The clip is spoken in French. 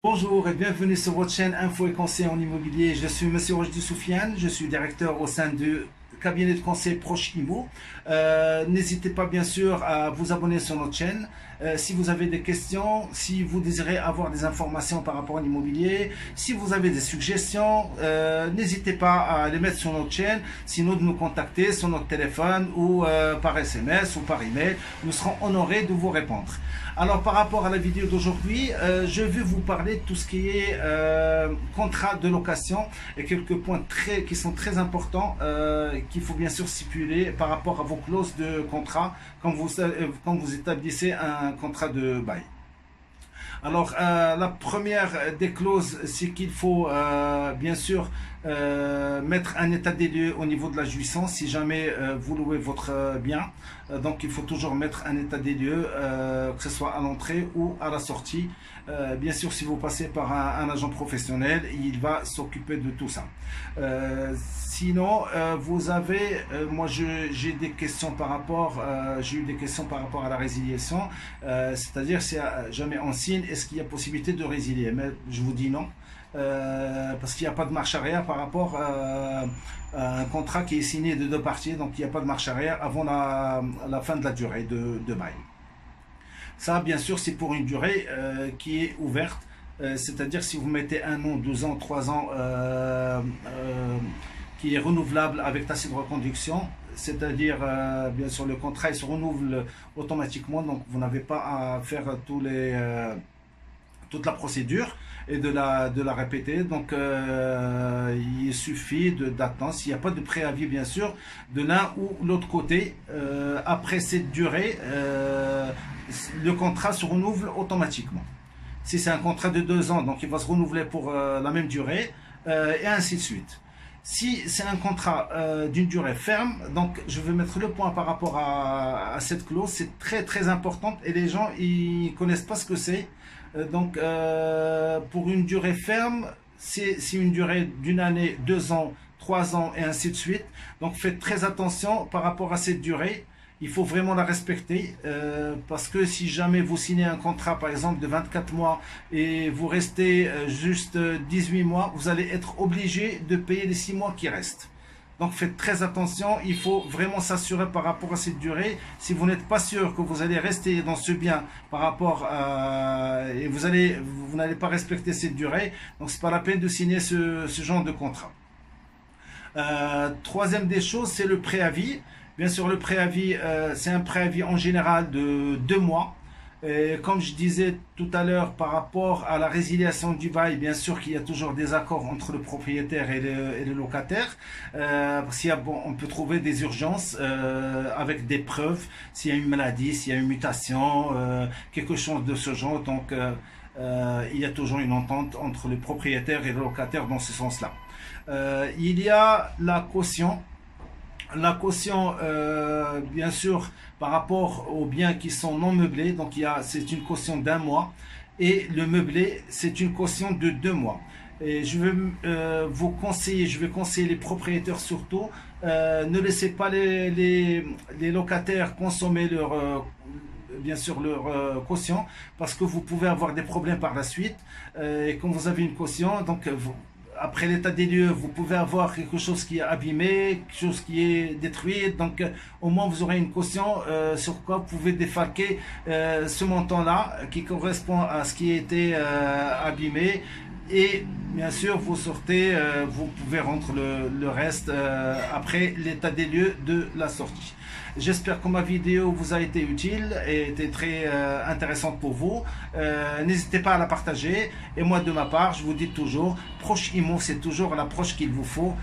Bonjour et bienvenue sur votre chaîne Info et Conseil en immobilier. Je suis Monsieur Rochdi Soufiane, je suis directeur au sein du cabinet de conseil Proche Immo. N'hésitez pas bien sûr à vous abonner sur notre chaîne. Si vous avez des questions, si vous désirez avoir des informations par rapport à l'immobilier, si vous avez des suggestions, n'hésitez pas à les mettre sur notre chaîne, sinon de nous contacter sur notre téléphone ou par SMS ou par email. Nous serons honorés de vous répondre. Alors par rapport à la vidéo d'aujourd'hui, je vais vous parler de tout ce qui est contrat de location et quelques points qui sont très importants qu'il faut bien sûr stipuler par rapport à vos clauses de contrat quand vous établissez un contrat de bail. Alors, la première des clauses, c'est qu'il faut bien sûr mettre un état des lieux au niveau de la jouissance si jamais vous louez votre bien. Donc, il faut toujours mettre un état des lieux, que ce soit à l'entrée ou à la sortie. Bien sûr, si vous passez par un agent professionnel, il va s'occuper de tout ça. Sinon, vous avez, moi j'ai des questions par rapport, j'ai eu des questions par rapport à la résiliation, c'est-à-dire si jamais on signe, est-ce qu'il y a possibilité de résilier? Mais je vous dis non, parce qu'il n'y a pas de marche arrière par rapport à un contrat qui est signé de deux parties, donc il n'y a pas de marche arrière avant la fin de la durée de bail. Ça, bien sûr, c'est pour une durée qui est ouverte, c'est-à-dire si vous mettez 1 an, 2 ans, 3 ans, qui est renouvelable avec tacite de reconduction, c'est-à-dire bien sûr le contrat il se renouvelle automatiquement, donc vous n'avez pas à faire toute la procédure et de la répéter. Donc il suffit d'attendre, s'il n'y a pas de préavis bien sûr de l'un ou l'autre côté, après cette durée le contrat se renouvelle automatiquement. Si c'est un contrat de 2 ans, donc il va se renouveler pour la même durée et ainsi de suite. Si c'est un contrat d'une durée ferme, donc je vais mettre le point par rapport à cette clause, c'est très important et les gens ils connaissent pas ce que c'est. Donc pour une durée ferme, c'est une durée d'une année, 2 ans, 3 ans et ainsi de suite. Donc faites très attention par rapport à cette durée. Il faut vraiment la respecter parce que si jamais vous signez un contrat par exemple de 24 mois et vous restez juste 18 mois, vous allez être obligé de payer les 6 mois qui restent. Donc faites très attention, il faut vraiment s'assurer par rapport à cette durée. Si vous n'êtes pas sûr que vous allez rester dans ce bien par rapport à, et vous n'allez pas respecter cette durée, donc c'est pas la peine de signer ce genre de contrat. Troisième des choses, c'est le préavis. Bien sûr, le préavis, c'est un préavis en général de 2 mois. Et comme je disais tout à l'heure, par rapport à la résiliation du bail, bien sûr qu'il y a toujours des accords entre le propriétaire et le locataire. On peut trouver des urgences avec des preuves, s'il y a une maladie, s'il y a une mutation, quelque chose de ce genre. Donc, il y a toujours une entente entre le propriétaire et le locataire dans ce sens-là. Il y a la caution. La caution, bien sûr, par rapport aux biens qui sont non meublés, donc c'est une caution d'1 mois, et le meublé, c'est une caution de 2 mois. Et je vais je vais conseiller les propriétaires surtout, ne laissez pas les locataires consommer bien sûr leur caution, parce que vous pouvez avoir des problèmes par la suite. Et quand vous avez une caution, donc après l'état des lieux, vous pouvez avoir quelque chose qui est abîmé, quelque chose qui est détruit. Donc, au moins, vous aurez une caution sur quoi vous pouvez défalquer ce montant-là qui correspond à ce qui a été abîmé. Et bien sûr, vous sortez, vous pouvez rendre le reste après l'état des lieux de la sortie. J'espère que ma vidéo vous a été utile et été très intéressante pour vous. N'hésitez pas à la partager. Et moi, de ma part, je vous dis toujours, Proche Immo, c'est toujours l'approche qu'il vous faut.